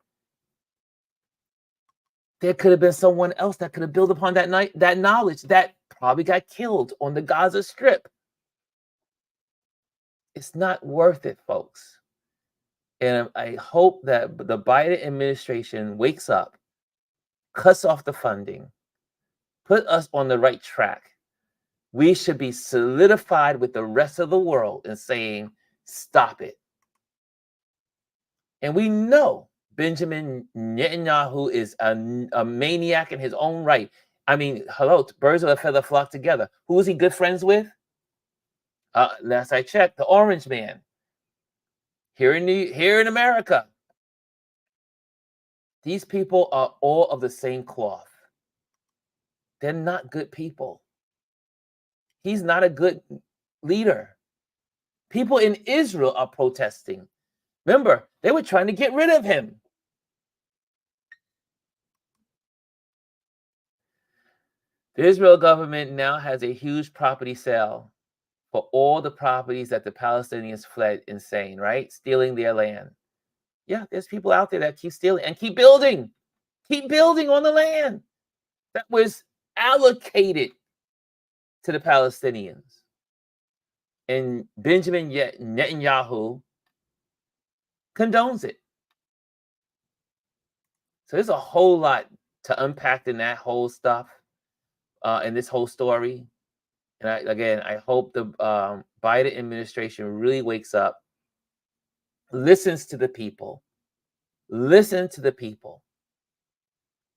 There could have been someone else that could have built upon that knowledge that probably got killed on the Gaza Strip. It's not worth it, folks. And I hope that the Biden administration wakes up, cuts off the funding, put us on the right track. We should be solidified with the rest of the world and saying, stop it. And we know Benjamin Netanyahu is a maniac in his own right. I mean, hello, birds of a feather flock together. Who is he good friends with? Last I checked, the Orange Man here in America. These people are all of the same cloth. They're not good people. He's not a good leader. People in Israel are protesting. Remember, they were trying to get rid of him. The Israel government now has a huge property sale for all the properties that the Palestinians fled insane, right? Stealing their land. Yeah, there's people out there that keep stealing and keep building on the land that was allocated to the Palestinians. And Benjamin Netanyahu condones it. So there's a whole lot to unpack in that whole stuff, in this whole story. And I hope the Biden administration really wakes up, listens to the people,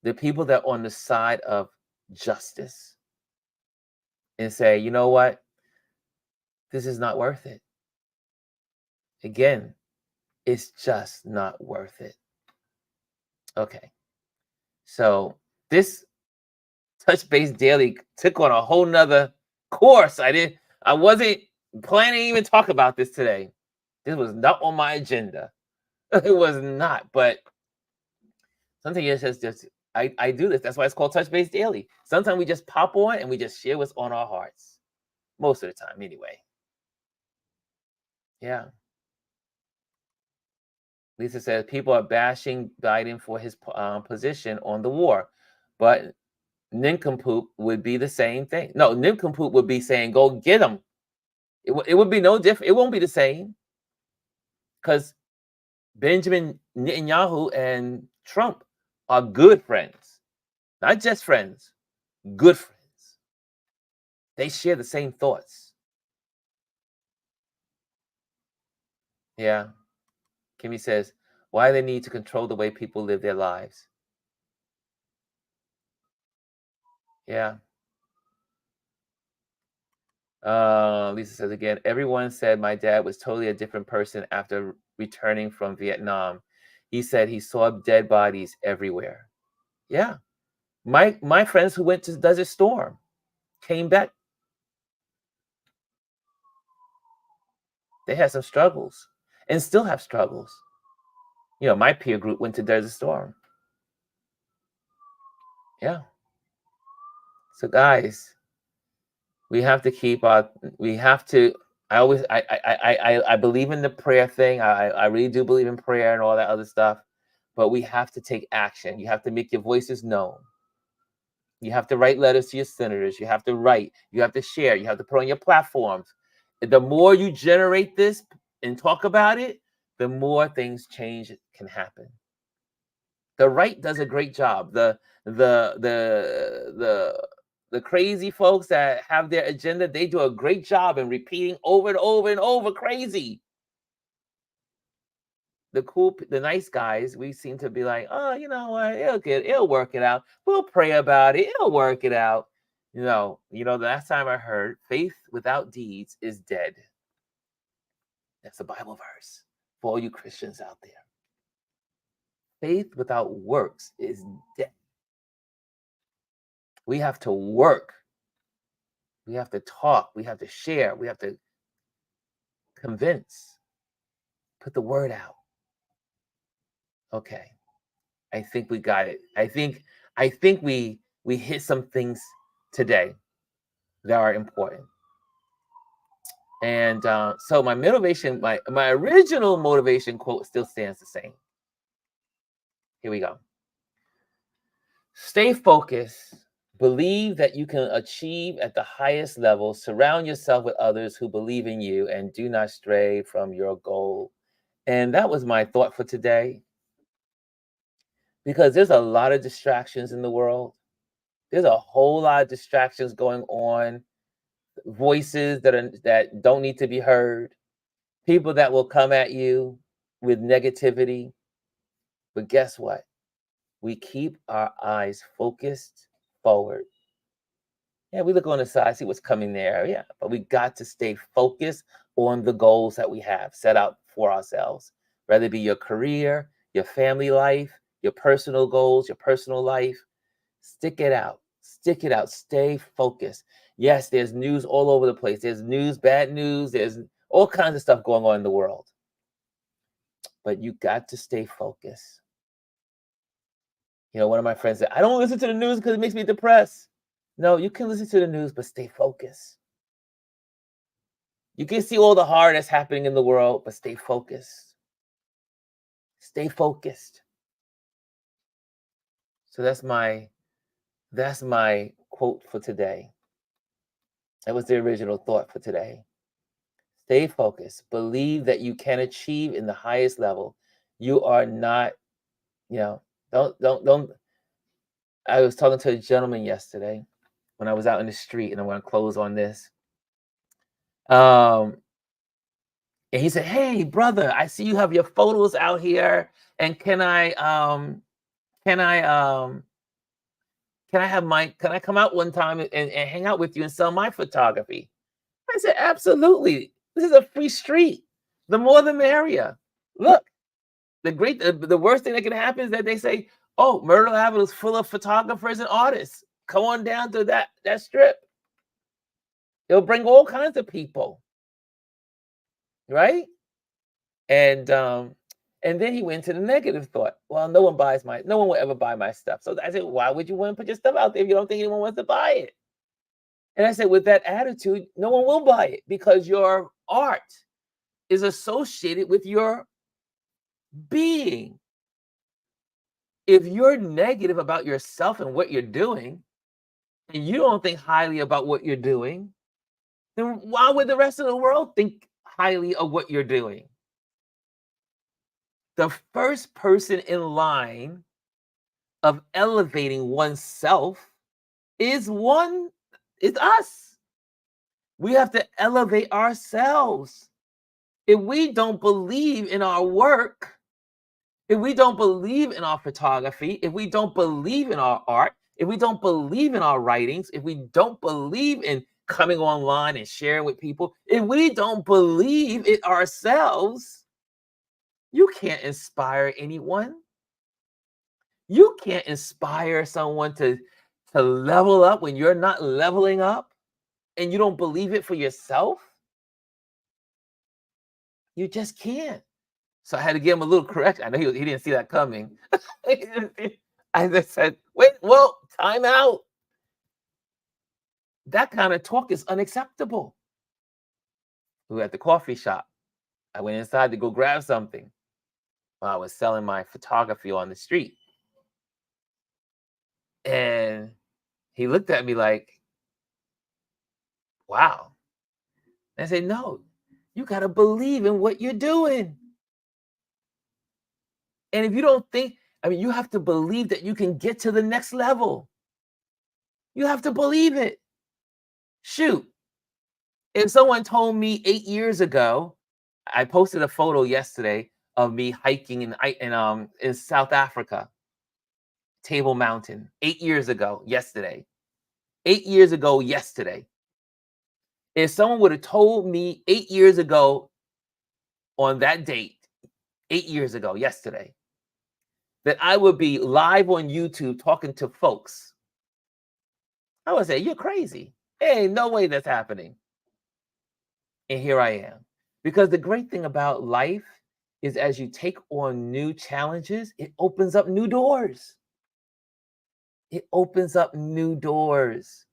the people that are on the side of justice, and say, you know what? This is not worth it. Again, it's just not worth it. Okay. So this Touch Base Daily took on a whole nother course. I wasn't planning to even talk about this today. This was not on my agenda. It was not, but something else is just I do this. That's why it's called Touch Base Daily. Sometimes we just pop on and we just share what's on our hearts. Most of the time, anyway. Yeah. Lisa says people are bashing Biden for his position on the war, but nincompoop would be the same thing. No, nincompoop would be saying, go get him. It would be no different. It won't be the same, because Benjamin Netanyahu and Trump are good friends. Not just friends, good friends. They share the same thoughts. Yeah. Kimmy says, why they need to control the way people live their lives. Yeah. Lisa says again, everyone said my dad was totally a different person after returning from Vietnam. He said he saw dead bodies everywhere. Yeah. My friends who went to Desert Storm came back. They had some struggles and still have struggles. You know, my peer group went to Desert Storm. Yeah. So guys, we have to keep our, I believe in the prayer thing. I really do believe in prayer and all that other stuff, but we have to take action. You have to make your voices known. You have to write letters to your senators. You have to write, you have to share, you have to put on your platforms. The more you generate this and talk about it, the more things change can happen. The right does a great job. The crazy folks that have their agenda, they do a great job in repeating over and over and over crazy. The nice guys, we seem to be like, oh, you know what, it'll work it out. We'll pray about it. It'll work it out. The last time I heard, faith without deeds is dead. That's a Bible verse for all you Christians out there. Faith without works is dead. We have to work. We have to talk. We have to share. We have to convince. Put the word out. Okay. I think we got it. I think we hit some things today that are important. And so my motivation, my original motivation quote still stands the same. Here we go. Stay focused. Believe that you can achieve at the highest level. Surround yourself with others who believe in you and do not stray from your goal. And that was my thought for today, because there's a lot of distractions in the world. There's a whole lot of distractions going on, voices that don't need to be heard, people that will come at you with negativity. But guess what? We keep our eyes focused forward. Yeah, we look on the side, see what's coming there. Yeah, but we got to stay focused on the goals that we have set out for ourselves, whether it be your career, your family life, your personal goals, your personal life. Stick it out. Stick it out. Stay focused. Yes, there's news all over the place. There's news, bad news. There's all kinds of stuff going on in the world. But you got to stay focused. You know, one of my friends said, I don't listen to the news because it makes me depressed. No, you can listen to the news, but stay focused. You can see all the harm that's happening in the world, but stay focused. Stay focused. So that's my quote for today. That was the original thought for today. Stay focused. Believe that you can achieve in the highest level. You are not, don't. I was talking to a gentleman yesterday when I was out in the street, and I want to close on this. And he said, "Hey, brother, I see you have your photos out here, and can I come out one time and hang out with you and sell my photography?" I said, "Absolutely. This is a free street. The more the merrier. Look, the worst thing that can happen is that they say, oh, Myrtle Avenue is full of photographers and artists. Come on down to that strip. It'll bring all kinds of people." Right? And then he went to the negative thought. Well, no one will ever buy my stuff. So I said, why would you want to put your stuff out there if you don't think anyone wants to buy it? And I said, with that attitude, no one will buy it, because your art is associated with your being. If you're negative about yourself and what you're doing, and you don't think highly about what you're doing, then why would the rest of the world think highly of what you're doing? The first person in line of elevating oneself is us. We have to elevate ourselves. If we don't believe in our work, if we don't believe in our photography, if we don't believe in our art, if we don't believe in our writings, if we don't believe in coming online and sharing with people, if we don't believe in ourselves, you can't inspire anyone. You can't inspire someone to level up when you're not leveling up and you don't believe it for yourself. You just can't. So I had to give him a little correction. I know he didn't see that coming. I just said, wait, well, time out. That kind of talk is unacceptable. We were at the coffee shop. I went inside to go grab something while I was selling my photography on the street. And he looked at me like, wow. And I said, no, you got to believe in what you're doing. And if you don't think, you have to believe that you can get to the next level. You have to believe it. Shoot. If someone told me 8 years ago, I posted a photo yesterday of me hiking in South Africa, Table Mountain, 8 years ago, yesterday. 8 years ago, yesterday. If someone would have told me 8 years ago on that date, 8 years ago, yesterday, that I would be live on YouTube talking to folks, I would say, you're crazy. Hey, no way that's happening. And here I am. Because the great thing about life is, as you take on new challenges, it opens up new doors. It opens up new doors.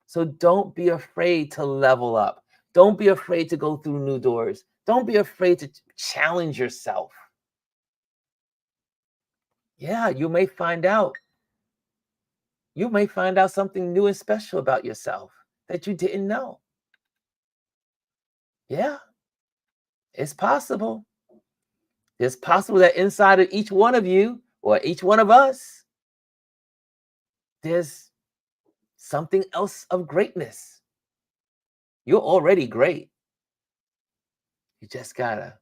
So don't be afraid to level up. Don't be afraid to go through new doors. Don't be afraid to challenge yourself. Yeah, you may find out. You may find out something new and special about yourself that you didn't know. Yeah, it's possible. It's possible that inside of each one of you or each one of us, there's something else of greatness. You're already great. You just gotta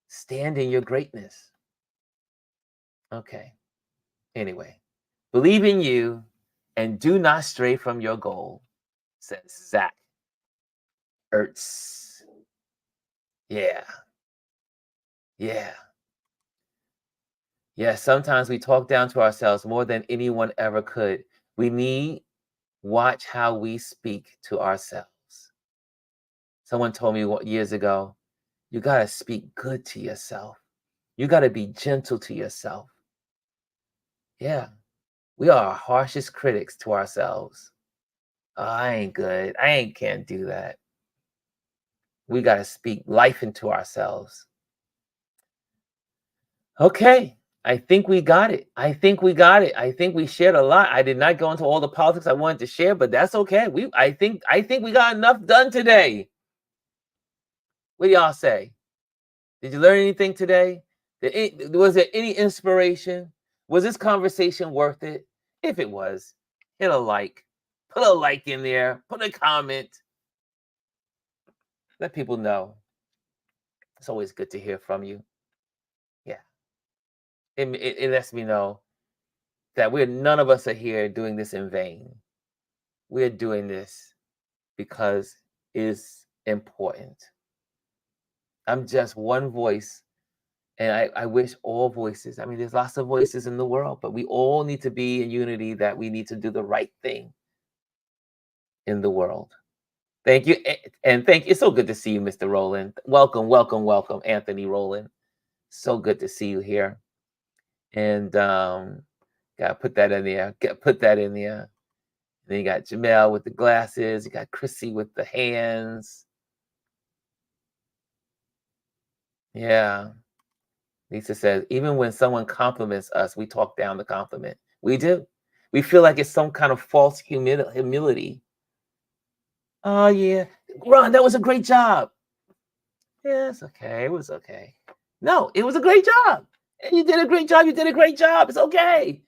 stand in your greatness. Okay. Anyway, believe in you and do not stray from your goal, says Zach Ertz. Yeah. Yeah. Yeah. Sometimes we talk down to ourselves more than anyone ever could. We need watch how we speak to ourselves. Someone told me years ago, you got to speak good to yourself. You got to be gentle to yourself. Yeah. We are our harshest critics to ourselves. Oh, I ain't good. Can't do that. We got to speak life into ourselves. Okay. I think we got it. I think we shared a lot. I did not go into all the politics I wanted to share, but that's okay. I think we got enough done today. What do y'all say? Did you learn anything today? Was there any inspiration? Was this conversation worth it? If it was, hit a like. Put a like in there. Put a comment. Let people know. It's always good to hear from you. Yeah. It lets me know that none of us are here doing this in vain. We're doing this because it's important. I'm just one voice, and I wish all voices. I mean, there's lots of voices in the world, but we all need to be in unity that we need to do the right thing in the world. Thank you. And thank you. It's so good to see you, Mr. Rowland. Welcome, welcome, welcome, Anthony Rowland. So good to see you here. And gotta put that in there. Put that in there. And then you got Jamel with the glasses. You got Chrissy with the hands. Yeah. Lisa says, even when someone compliments us, we talk down the compliment. We do. We feel like it's some kind of false humility. Oh, yeah. Ron, that was a great job. Yeah, it's okay. It was okay. No, it was a great job. And you did a great job. You did a great job. It's okay.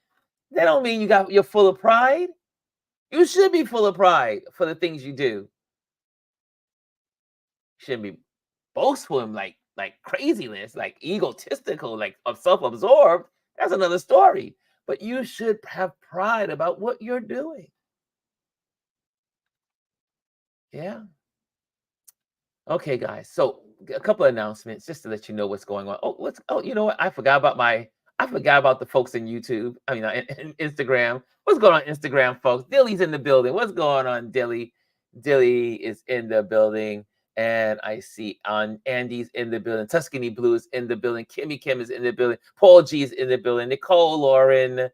That don't mean you're full of pride. You should be full of pride for the things you do. You shouldn't be boastful and like craziness, like egotistical, like self-absorbed. That's another story. But you should have pride about what you're doing. Yeah. Okay, guys. So a couple of announcements just to let you know what's going on. Oh, you know what? I forgot about the folks in YouTube. I mean, in Instagram. What's going on, Instagram, folks? Dilly's in the building. What's going on, Dilly? Dilly is in the building. And I see Andy's in the building. Tuscany Blue is in the building. Kimmy Kim is in the building. Paul G is in the building. Nicole Lauren.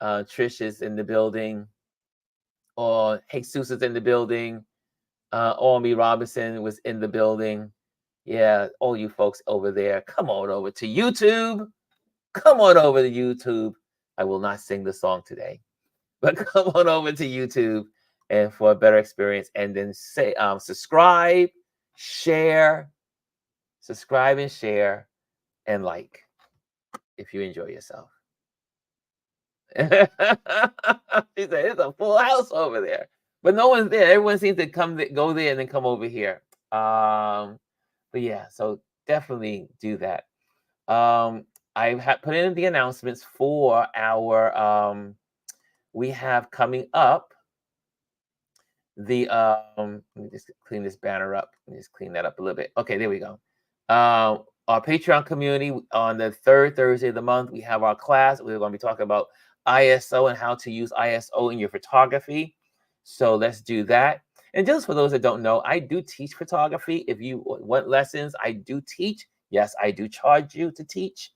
Trish is in the building. Or Jesus is in the building. Ormy Robinson was in the building. Yeah, all you folks over there, come on over to YouTube. Come on over to YouTube. I will not sing the song today, but come on over to YouTube and for a better experience. And then say subscribe and share, and like if you enjoy yourself. She said it's a full house over there, but no one's there. Everyone seems to go there and then come over here. But yeah, so definitely do that. I have put in the announcements for our we have coming up the let me just clean this banner up. Let me just clean that up a little bit. Okay, there we go. Our Patreon community on the third Thursday of the month, we have our class. We're going to be talking about ISO and how to use ISO in your photography. So let's do that. And just for those that don't know, I do teach photography. If you want lessons, I do teach. Yes, I do charge you to teach.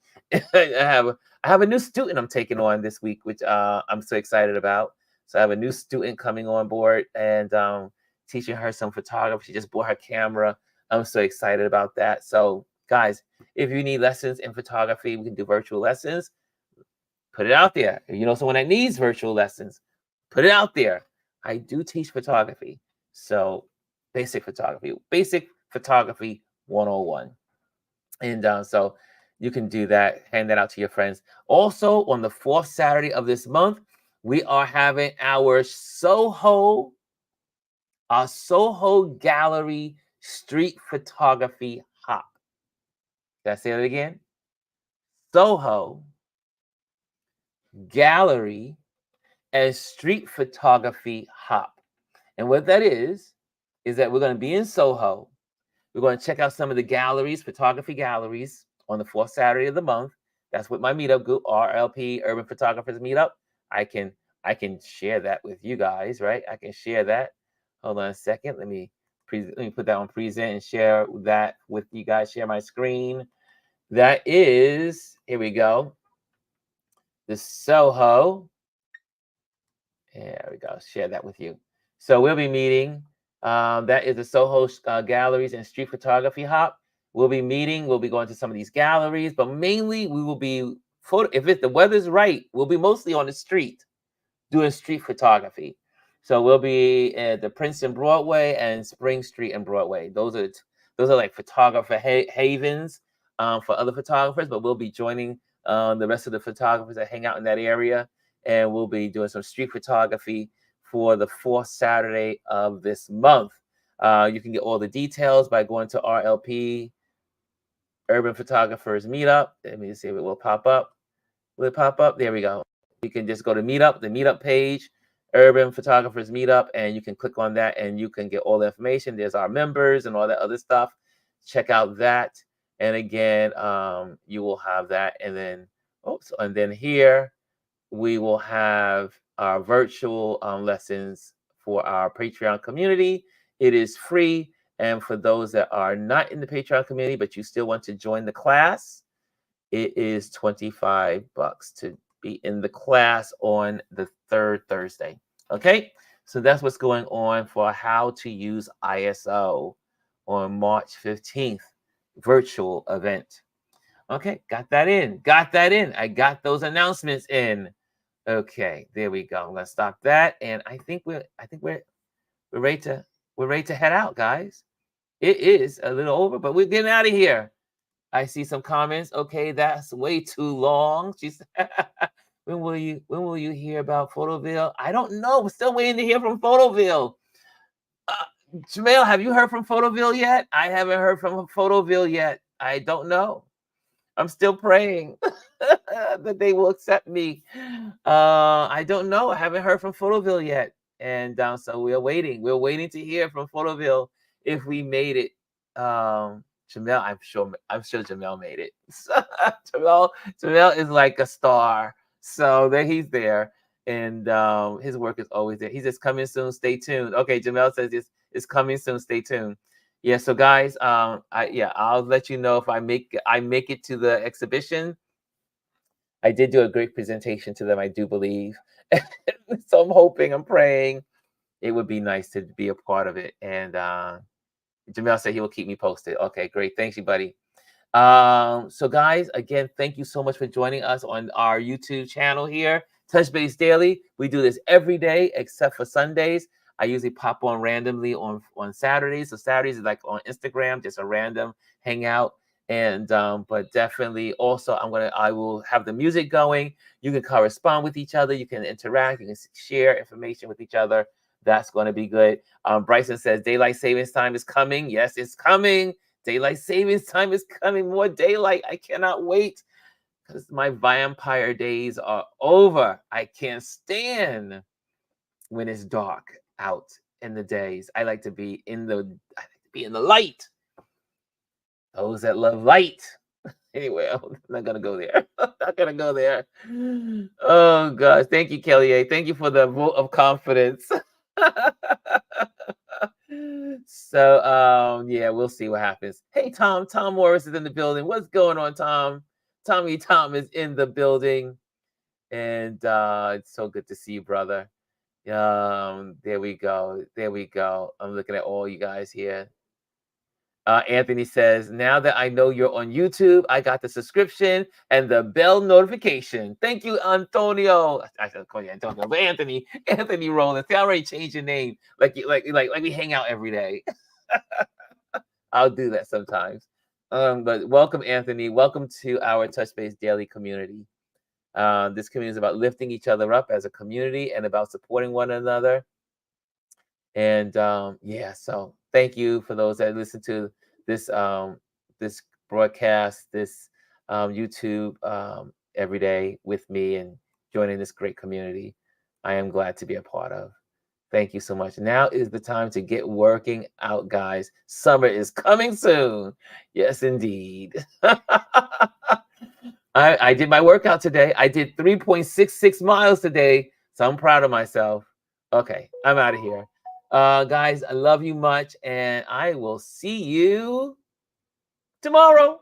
I have a new student I'm taking on this week, which I'm so excited about. So I have a new student coming on board and teaching her some photography. She just bought her camera. I'm so excited about that. So guys, if you need lessons in photography, we can do virtual lessons. Put it out there. If you know someone that needs virtual lessons, put it out there. I do teach photography. So basic photography 101. And so you can do that, hand that out to your friends. Also, on the fourth Saturday of this month, we are having our Soho Gallery Street Photography Hop. Did I say that again? Soho Gallery and Street Photography Hop. And what that is that we're going to be in Soho. We're going to check out some of the galleries, photography galleries, on the fourth Saturday of the month. That's what my meetup group, RLP Urban Photographers Meetup. I can share that with you guys, right? I can share that. Hold on a second. Let me put that on present and share that with you guys. Share my screen. That is, here we go. The Soho. There we go. Share that with you. So we'll be meeting. That is the Soho Galleries and Street Photography Hop. We'll be meeting. We'll be going to some of these galleries, but mainly we will be if the weather's right, we'll be mostly on the street doing street photography. So we'll be at the Princeton Broadway and Spring Street and Broadway. Those are like photographer havens for other photographers, but we'll be joining the rest of the photographers that hang out in that area, and we'll be doing some street photography for the fourth Saturday of this month. You can get all the details by going to RLP Urban Photographers Meetup. Let me see if it will pop up. Will it pop up? There we go. You can just go to Meetup, the Meetup page, Urban Photographers Meetup, and you can click on that and you can get all the information. There's our members and all that other stuff. Check out that. And again, you will have that. And then here we will have our virtual lessons for our Patreon community. It is free. And for those that are not in the Patreon community, but you still want to join the class, it is $25 to be in the class on the third Thursday. Okay, so that's what's going on for how to use ISO on March 15th, virtual event. Okay, got that in. I got those announcements in. Okay, there we go. I'm gonna stop that, and I think we're ready to head out, guys. It is a little over, but we're getting out of here. I see some comments. Okay, that's way too long. She said, when will you hear about Photoville? I don't know. We're still waiting to hear from Photoville. Jamel, have you heard from Photoville yet? I haven't heard from Photoville yet. I don't know. I'm still praying that they will accept me. I don't know. I haven't heard from Photoville yet. And so we're waiting. We're waiting to hear from Photoville if we made it. Jamel, I'm sure Jamel made it. Jamel is like a star. So there he's there. And his work is always there. He says coming soon, stay tuned. Okay, Jamel says it's coming soon, stay tuned. Yeah, so guys, I'll let you know if I make it to the exhibition. I did do a great presentation to them, I do believe. So I'm hoping, I'm praying it would be nice to be a part of it. And Jamel said he will keep me posted. Okay, great. Thanks you, buddy. So guys, again, thank you so much for joining us on our YouTube channel here, Touch Base Daily. We do this every day except for Sundays. I usually pop on randomly on Saturdays. So Saturdays is like on Instagram, just a random hangout. And but definitely also I will have the music going. You can correspond with each other, you can interact, you can share information with each other. That's going to be good. Bryson says daylight savings time is coming. Yes, it's coming. Daylight savings time is coming. More daylight. I cannot wait because my vampire days are over. I can't stand when it's dark out in the days. I like to be in the light. Those that love light. Anyway, I'm not gonna go there. I'm not gonna go there. Oh gosh, thank you, Kelly A. Thank you for the vote of confidence. So yeah, we'll see what happens. Hey Tom Morris is in the building. What's going on, Tom? Tommy Tom is in the building, and it's so good to see you, brother. There we go. I'm looking at all you guys here. Anthony says, now that I know you're on YouTube, I got the subscription and the bell notification. Thank you, Antonio. I said call you Antonio, but Anthony Rollins. See, I already changed your name. Like we hang out every day. I'll do that sometimes. But welcome, Anthony. Welcome to our Touch Base Daily community. This community is about lifting each other up as a community and about supporting one another. And yeah, so thank you for those that listen to this this broadcast, this YouTube every day with me and joining this great community. I am glad to be a part of. Thank you so much. Now is the time to get working out, guys. Summer is coming soon. Yes, indeed. I did my workout today. I did 3.66 miles today. So I'm proud of myself. Okay, I'm out of here. Guys, I love you much. And I will see you tomorrow.